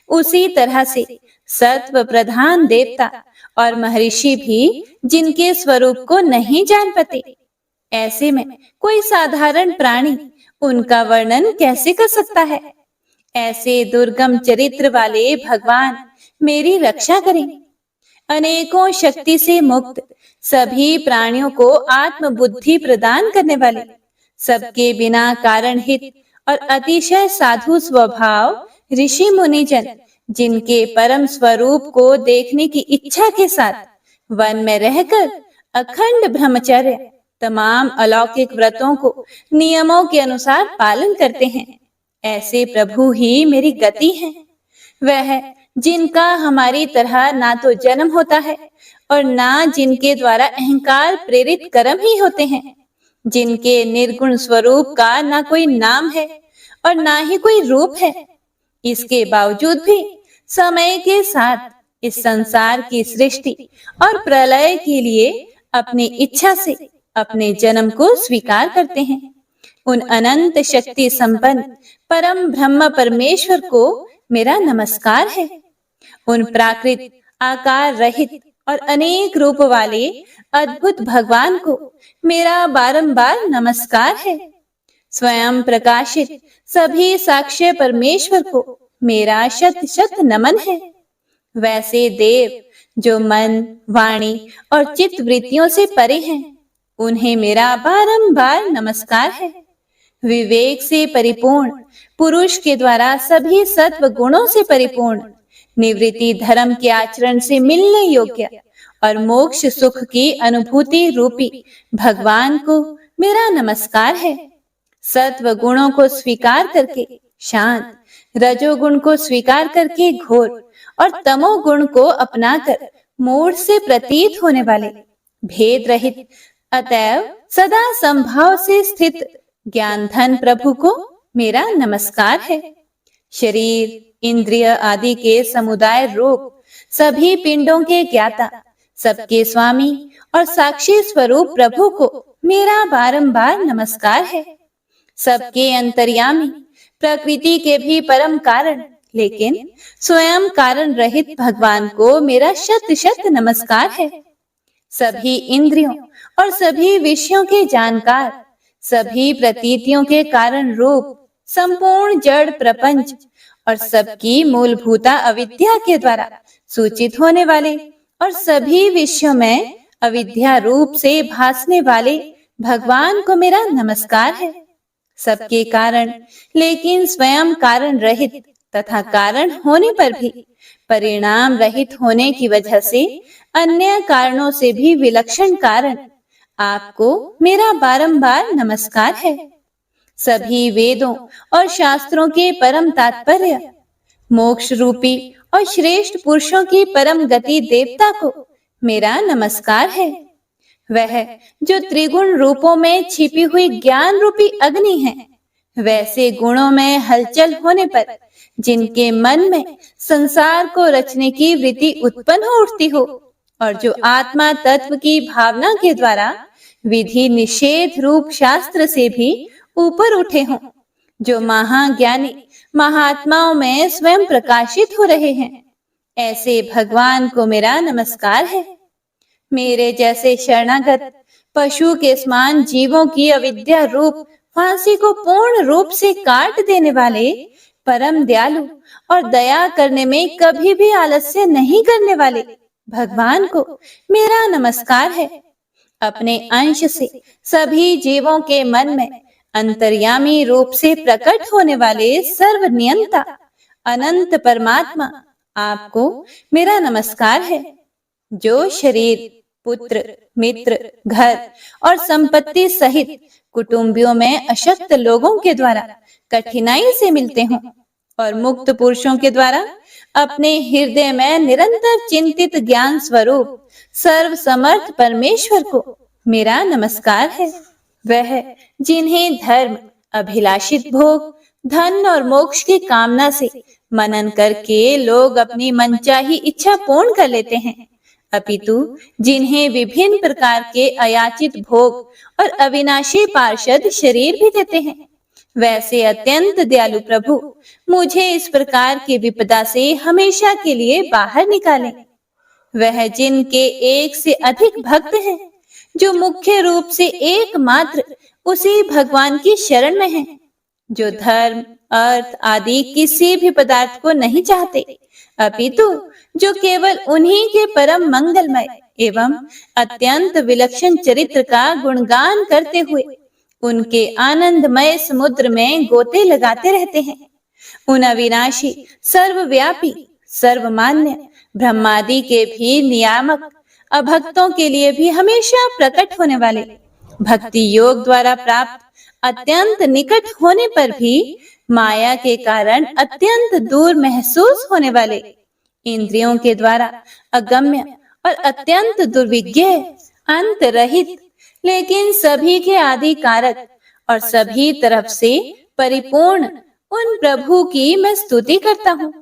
उसी तरह से सत्व प्रधान देवता और महर्षि भी जिनके स्वरूप को नहीं जान पाते, ऐसे में कोई साधारण प्राणी उनका वर्णन कैसे कर सकता है। ऐसे दुर्गम चरित्र वाले भगवान मेरी रक्षा करें। अनेकों शक्ति से मुक्त सभी प्राणियों को आत्म बुद्धि प्रदान करने वाले, सबके बिना कारण हित और अतिशय साधु स्वभाव ऋषि मुनिजन, जिनके परम स्वरूप को देखने की इच्छा के साथ वन में रहकर अखंड ब्रह्मचर्य तमाम अलौकिक व्रतों को नियमों के अनुसार पालन करते हैं, ऐसे प्रभु ही मेरी गति हैं। वह जिनका हमारी तरह ना तो जन्म होता है और ना जिनके द्वारा अहंकार प्रेरित कर्म ही होते हैं, जिनके निर्गुण स्वरूप का ना कोई नाम है और ना ही कोई रूप है, इसके बावजूद भी समय के साथ इस संसार की सृष्टि और प्रलय के लिए अपनी इच्छा से अपने जन्म को स्वीकार करते हैं। उन अनंत शक्ति संपन्न परम ब्रह्म परमेश्वर को मेरा नमस्कार है। उन प्राकृत आकार रहित और अनेक रूप वाले अद्भुत भगवान को मेरा बारंबार नमस्कार है। स्वयं प्रकाशित सभी साक्ष्य परमेश्वर को मेरा शत शत नमन है। वैसे देव जो मन, वाणी और चित्त वृत्तियों से परे हैं, उन्हें मेरा बारंबार नमस्कार है। विवेक से परिपूर्ण पुरुष के द्वारा सभी सत्व गुणों से परिपूर्ण, निवृत्ति धर्म के आचरण से मिलने योग्य और मोक्ष सुख की अनुभूति रूपी भगवान को मेरा नमस्कार है। सत्व गुणों को स्वीकार करके शांत, रजोगुण को स्वीकार करके घोर और तमोगुण को अपनाकर मूढ़ से प्रतीत होने वाले, भेद रहित अतएव सदा संभाव से स्थित ज्ञान धन प्रभु को मेरा नमस्कार है। शरीर, इंद्रिय आदि के समुदाय रूप सभी पिंडों के ज्ञाता, सबके स्वामी और साक्षी स्वरूप प्रभु को मेरा बारंबार नमस्कार है। सबके अंतर्यामी, प्रकृति के भी परम कारण लेकिन स्वयं कारण रहित भगवान को मेरा शत शत नमस्कार है। सभी इंद्रियों और सभी विषयों के जानकार, सभी प्रतीतियों के कारण रूप संपूर्ण जड़ प्रपंच और सबकी मूलभूता अविद्या के द्वारा सूचित होने वाले और सभी विषयों में अविद्या रूप से भासने वाले भगवान को मेरा नमस्कार है। सबके कारण लेकिन स्वयं कारण रहित तथा कारण होने पर भी परिणाम रहित होने की वजह से अन्य कारणों से भी विलक्षण कारण आपको मेरा बारंबार नमस्कार है। सभी वेदों और शास्त्रों के परम तात्पर्य, मोक्ष रूपी और श्रेष्ठ पुरुषों की परम गति देवता को मेरा नमस्कार है। वह जो त्रिगुण रूपों में छिपी हुई ज्ञान रूपी अग्नि है, वैसे गुणों में हलचल होने पर जिनके मन में संसार को रचने की वृत्ति उत्पन्न हो उठती हो और जो आत्मा तत्व की भावना के द्वारा विधि निषेध रूप शास्त्र से भी ऊपर उठे हों, जो महाज्ञानी महात्माओं में स्वयं प्रकाशित हो रहे हैं, ऐसे भगवान को मेरा नमस्कार है। मेरे जैसे शरणागत पशु के समान जीवों की अविद्या रूप फांसी को पूर्ण रूप से काट देने वाले परम दयालु और दया करने में कभी भी आलस्य नहीं करने वाले भगवान को मेरा नमस्कार है। अपने अंश से सभी जीवों के मन में अंतर्यामी रूप से प्रकट होने वाले सर्वनियंता अनंत परमात्मा आपको मेरा नमस्कार है। जो शरीर, पुत्र, मित्र, घर और संपत्ति सहित कुटुंबियों में अशक्त लोगों के द्वारा कठिनाई से मिलते हों और मुक्त पुरुषों के द्वारा अपने हृदय में निरंतर चिंतित ज्ञान स्वरूप सर्व समर्थ परमेश्वर को मेरा नमस्कार है। वह जिन्हें धर्म, अभिलाषित भोग, धन और मोक्ष की कामना से मनन करके लोग अपनी मनचाही इच्छा पूर्ण कर लेते हैं, अपितु जिन्हें विभिन्न प्रकार के अयाचित भोग और अविनाशी पार्षद शरीर भी देते हैं, वैसे अत्यंत दयालु प्रभु मुझे इस प्रकार की विपदा से हमेशा के लिए बाहर निकालें। वह जिनके एक से अधिक भक्त हैं, जो मुख्य रूप से एकमात्र उसी भगवान की शरण में हैं, जो धर्म, अर्थ आदि किसी भी पदार्थ को नहीं चाहते, अपितु जो केवल उन्हीं के परम मंगलमय एवं अत्यंत विलक्षण चरित्र का गुणगान करते हुए उनके आनंदमय समुद्र में गोते लगाते रहते हैं। उन अविनाशी, सर्वव्यापी, सर्वमान्य ब्रह्मादि के भी नियामक, अभक्तों के लिए भी हमेशा प्रकट होने वाले, भक्ति योग द्वारा प्राप्त अत्यंत निकट होने पर भी माया के कारण अत्यंत दूर महसूस होने वाले, इंद्रियों के द्वारा अगम्य और अत्यंत दुर्विज्ञ, अंत रहित लेकिन सभी के आदि कारक और सभी तरफ से परिपूर्ण उन प्रभु की मैं स्तुति करता हूँ।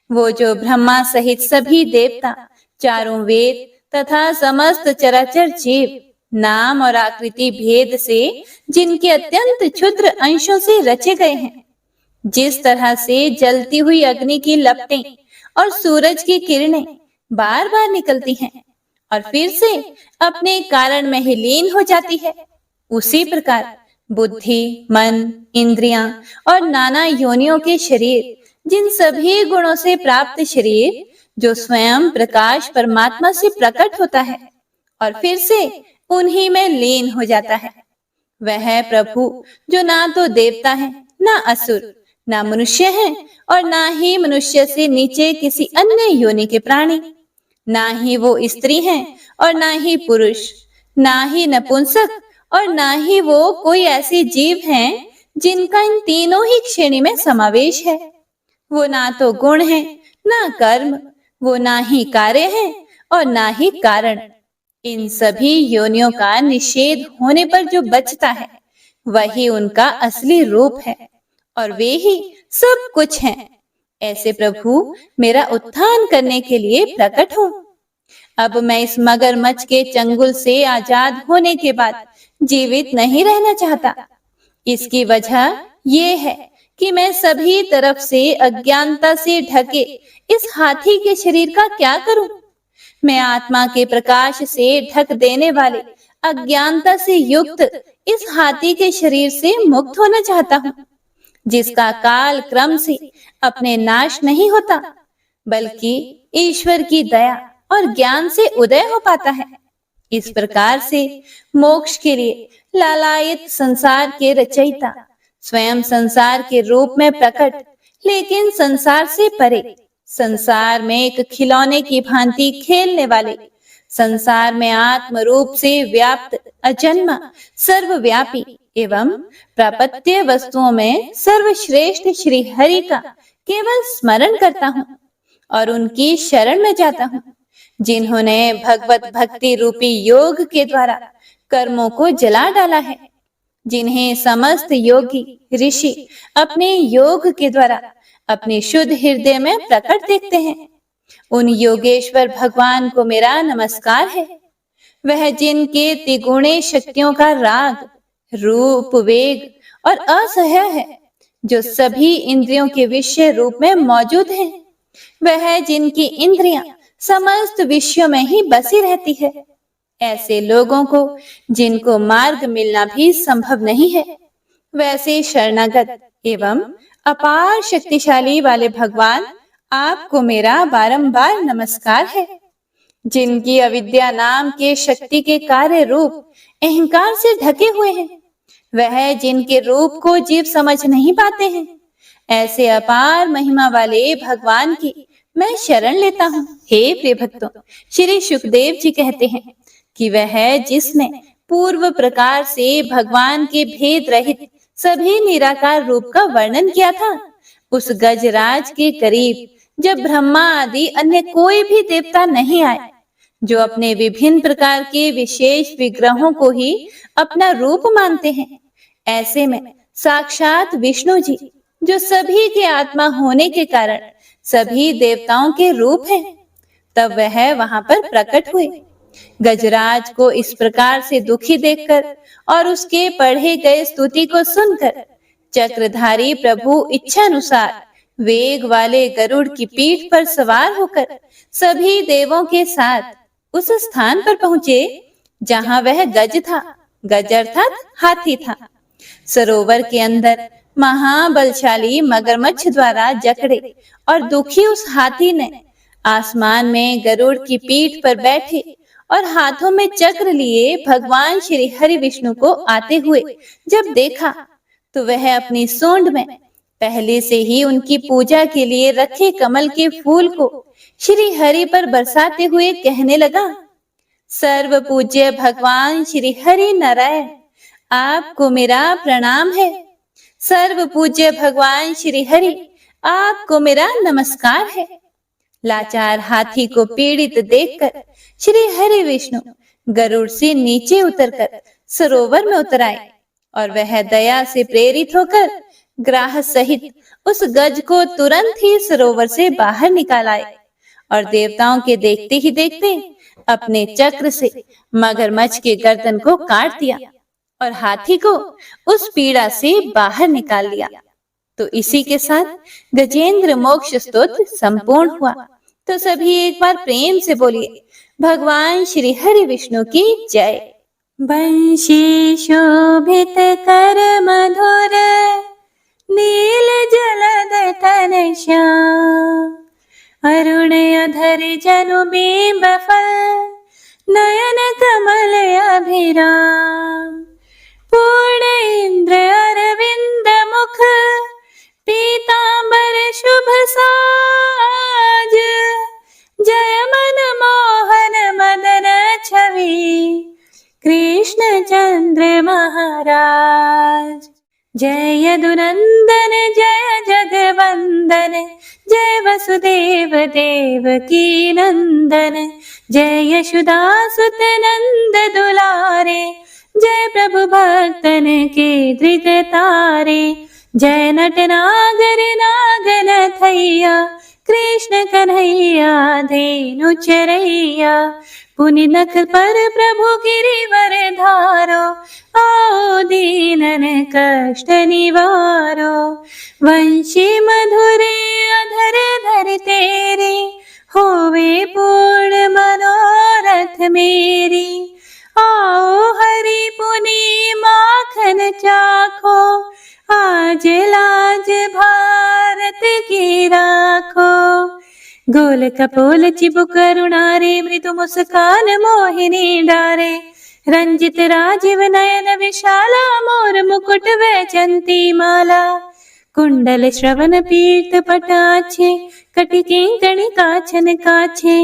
वो जो ब्रह्मा सहित सभी देवता, चारों वेद तथा समस्त चराचर जीव नाम और आकृति भेद से जिनके अत्यंत क्षुद्र अंशों से रचे गए हैं, जिस तरह से जलती हुई अग्नि की लपटें और सूरज की किरणें बार बार निकलती हैं और फिर से अपने कारण में ही लीन हो जाती है, उसी प्रकार बुद्धि, मन, इंद्रियां और नाना योनियों के शरीर, जिन सभी गुणों से प्राप्त शरीर जो स्वयं प्रकाश परमात्मा से प्रकट होता है और फिर से उन्हीं में लीन हो जाता है, वह प्रभु जो ना तो देवता है, ना असुर, ना मनुष्य है और ना ही मनुष्य से नीचे किसी अन्य योनि के प्राणी, ना ही वो स्त्री हैं और ना ही पुरुष, ना ही नपुंसक और ना ही वो कोई ऐसे जीव हैं जिनका इन तीनों ही श्रेणी में समावेश है। वो ना तो गुण है, ना कर्म, वो ना ही कार्य है और ना ही कारण। इन सभी योनियों का निषेध होने पर जो बचता है वही उनका असली रूप है और वे ही सब कुछ हैं। ऐसे प्रभु मेरा उत्थान करने के लिए प्रकट हो। अब मैं इस मगरमच्छ के चंगुल से आजाद होने के बाद जीवित नहीं रहना चाहता। इसकी वजह ये है कि मैं सभी तरफ से अज्ञानता से ढके इस हाथी के शरीर का क्या करूं? मैं आत्मा के प्रकाश से ढक देने वाले अज्ञानता से युक्त इस हाथी के शरीर से मुक्त होना चाहता हूं, जिसका काल क्रम से अपने नाश नहीं होता, बल्कि ईश्वर की दया और ज्ञान से उदय हो पाता है। इस प्रकार से मोक्ष के लिए लालायित संसार के रचयिता स्वयं संसार के रूप में प्रकट, लेकिन संसार से परे, संसार में एक खिलौने की भांति खेलने वाले, संसार में आत्म रूप से व्याप्त अजन्मा सर्वव्यापी एवं प्रापत्य वस्तुओं में सर्वश्रेष्ठ श्री हरि का केवल स्मरण करता हूँ और उनकी शरण में जाता हूँ, जिन्होंने भगवत भक्ति रूपी योग के द्वारा कर्मों को जला डाला है, जिन्हें समस्त योगी ऋषि अपने योग के द्वारा अपने शुद्ध हृदय में प्रकट देखते हैं। उन योगेश्वर भगवान को मेरा नमस्कार है। वह जिनके त्रिगुणे शक्तियों का राग, रूप, वेग और असह्य है, जो सभी इंद्रियों के विषय रूप में मौजूद हैं। वह जिनकी इंद्रियां समस्त विषयों में ही बसी रहती है। ऐसे लोगों को जिनको मार्ग मिलना भी संभव नहीं है, वैसे शरणागत एवं अपार शक्तिशाली वाले भगवान आपको मेरा बारंबार नमस्कार है। जिनकी अविद्या नाम के शक्ति के कार्य रूप अहंकार से ढके हुए हैं, वह जिनके रूप को जीव समझ नहीं पाते हैं, ऐसे अपार महिमा वाले भगवान की मैं शरण लेता हूँ। हे प्रिय भक्तों, श्री सुखदेव जी कहते हैं कि वह जिसने पूर्व प्रकार से भगवान के भेद रहित सभी निराकार रूप का वर्णन किया था, उस गजराज के करीब जब ब्रह्मा आदि अन्य कोई भी देवता नहीं आए, जो अपने विभिन्न प्रकार के विशेष विग्रहों को ही अपना रूप मानते हैं, ऐसे में साक्षात विष्णु जी, जो सभी के आत्मा होने के कारण सभी देवताओं के रूप हैं, तब वह वहां पर प्रकट हुए। गजराज को इस प्रकार से दुखी देखकर और उसके पढ़े गए स्तुति को सुनकर चक्रधारी प्रभु इच्छानुसार वेग वाले गरुड़ की पीठ पर सवार होकर सभी देवों के साथ उस स्थान पर पहुंचे जहां वह गज था। गज अर्थात हाथी था। सरोवर के अंदर महाबलशाली मगरमच्छ द्वारा जकड़े और दुखी उस हाथी ने आसमान में गरुड़ की पीठ पर बैठे और हाथों में चक्र लिए भगवान श्री हरि विष्णु को आते हुए जब देखा, तो वह अपनी सूंड में पहले से ही उनकी पूजा के लिए रखे कमल के फूल को श्री हरि पर बरसाते हुए कहने लगा, सर्व पूज्य भगवान श्री हरि नारायण, आपको मेरा प्रणाम है। सर्व पूज्य भगवान श्री हरि, आपको मेरा नमस्कार है। लाचार हाथी को पीड़ित देखकर श्री हरि विष्णु गरुड़ से नीचे उतरकर सरोवर में उतर आए और वह दया से प्रेरित होकर ग्राह सहित उस गज को तुरंत ही सरोवर से बाहर निकाल आए और देवताओं के देखते ही देखते अपने चक्र से मगरमच्छ के गर्दन को काट दिया और हाथी को उस पीड़ा से बाहर निकाल लिया। तो इसी के साथ गजेंद्र मोक्ष स्तोत्र संपूर्ण हुआ। तो सभी एक बार प्रेम से बोलिए, भगवान श्री हरि विष्णु की जय। वंशी शोभित कर मधुर नील जलद तन श्याम अरुण अधर जनु बिंब फल नयन कमल अभिराम पूर्ण इंद्र अरविंद मुख पीतांबर शुभ साज जय मन मोहन मदन छवि कृष्ण चंद्र महाराज। जय यदुनंदन जय जगवंदन जय वसुदेव देवकी नंदन जय यशोदासुत नंद दुलारे जय प्रभु भक्तन के दृग तारे जय नटनागर नागन थैया कृष्ण कन्हैया धेनु चरैया पुनि नख पर प्रभु गिरिवर धारो आओ दीनन कष्ट निवारो वंशी मधुरे अधर धर तेरे होवे पूर्ण मनोरथ मेरी आओ हरि पुनि माखन चाखो आज लाज भारत की राखो गोल कपोल चिबुक करुणारे मृदु मुस्कान मोहिनी डारे रंजित राजीव नयन विशाला मोर मुकुट वैजंती माला कुंडल श्रवण पीत पटाछे कटि किंकणी काछन काछे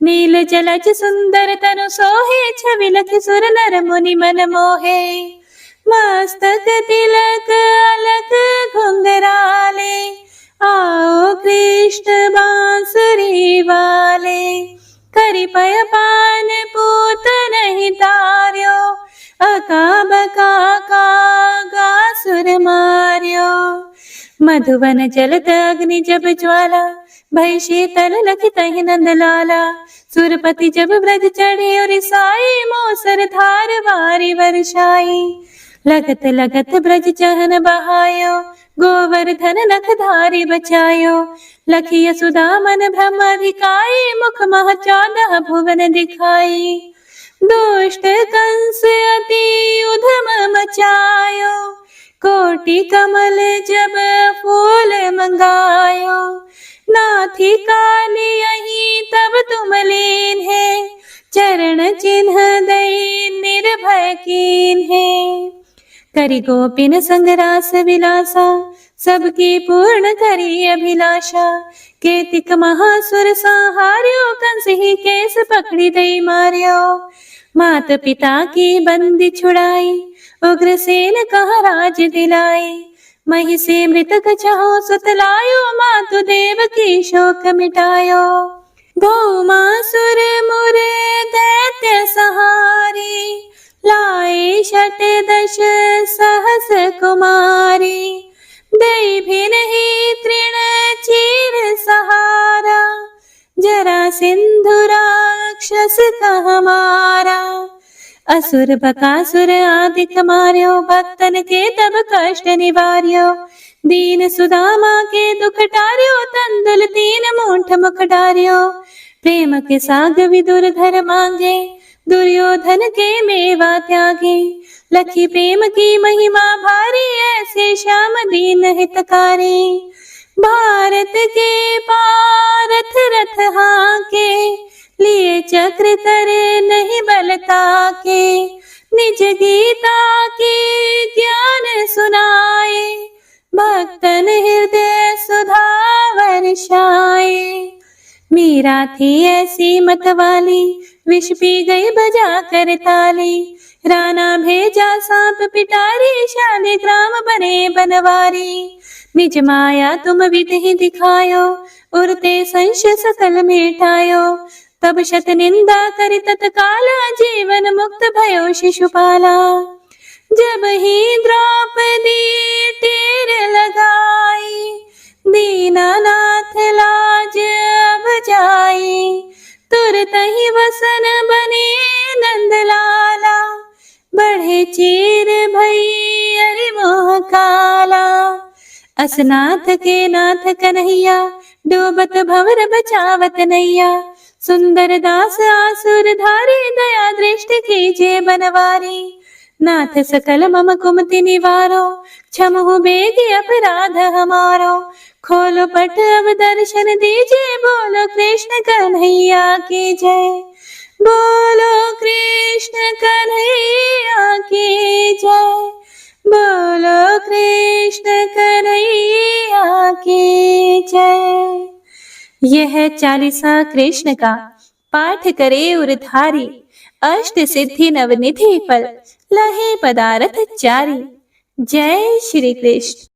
नील जलज सुंदर तनु सोहे छवि लखि सुर नर मुनि मन मोहे मस्तक तिलक अलक घुंघराले आओ कृष्ण बांसुरी वाले करि पय पान पूत नहीं तार्यो अका बका का गासुर मार्यो मधुवन जलत अग्नि जब ज्वाला भय शीतल लखि तहि नंद लाला सुरपति जब ब्रज चढ़े और साई मोसर धार वारी वर्षाई लगत लगत ब्रज चहन बहायो गोवर्धन नख धारी बचायो लखी यशोदा मन ब्रह्म अधिकाई मुख मह 14 भुवन दिखाई दुष्ट कंस अति उधम मचायो कोटि कमल जब फूल मंगायो नाथी काली यही तब तुम लीन है चरण चिन्ह दई निर्भय कीन है करि गोपिन संग रास विलासा सबकी पूर्ण करी अभिलाषा केतिक महासुर संहार्यो कंस ही केस पकड़ी दई मार्यो मात पिता की बंदी छुड़ाई उग्रसेन कहा राज दिलाई मही से मृतक चाहो सुतलायो मातु देव की शोक मिटायो भौमासुर मुरे दैत्य सहारी लाए 68 सहस कुमारी दई भी नहीं तृण चीर सहारा जरा सिंधु राक्षस का हमारा असुर बकासुर आदिक मार्यो भक्तन के तब कष्ट निवार्यो दीन सुदामा के दुख टार्यो तंदुल 3 मूठ मुख डार्यो प्रेम के साग विदुर घर मांगे दुर्योधन के मेवा त्यागे लखी प्रेम की महिमा भारी ऐसे श्याम दीन हितकारी भारत के पारथ रथ हाके लिए चक्र करे नहीं बलता के निज गीता के ज्ञान सुनाए भक्तन हृदय सुधा वर्षाए मीरा थी ऐसी मतवाली विष पी गई बजा कर ताली राणा भेजा सांप पिटारी शालिग्राम बने बनवारी निज माया तुम विधि ही दिखायो उरते संशय सकल मिटायो तब शत निंदा कर तत्काल जीवन मुक्त भयो शिशुपाला जब ही द्रौपदी तीर लगाई दीनानाथ लाज अब जाई तुरत ही वसन बने नंदलाला बढ़े चीर भई अरि मोह काला असनाथ के नाथ कन्हैया डूबत भंवर बचावत नैया सुंदर दास आसुर धारी दया दृष्टि कीजिए बनवारी। नाथ सकल मम कुमति निवारो क्षमहु बेगी अपराध हमारो। खोलो पट अब दर्शन दीजिए बोलो कृष्ण कन्हैया की जय। बोलो कृष्ण कन्हैया की जय। बोलो कृष्ण कन्हैया की जय। यह चालीसा कृष्ण का पाठ करे उरधारी। अष्ट सिद्धि नवनिधि फल लहे पदारथ चारी। जय श्री कृष्ण।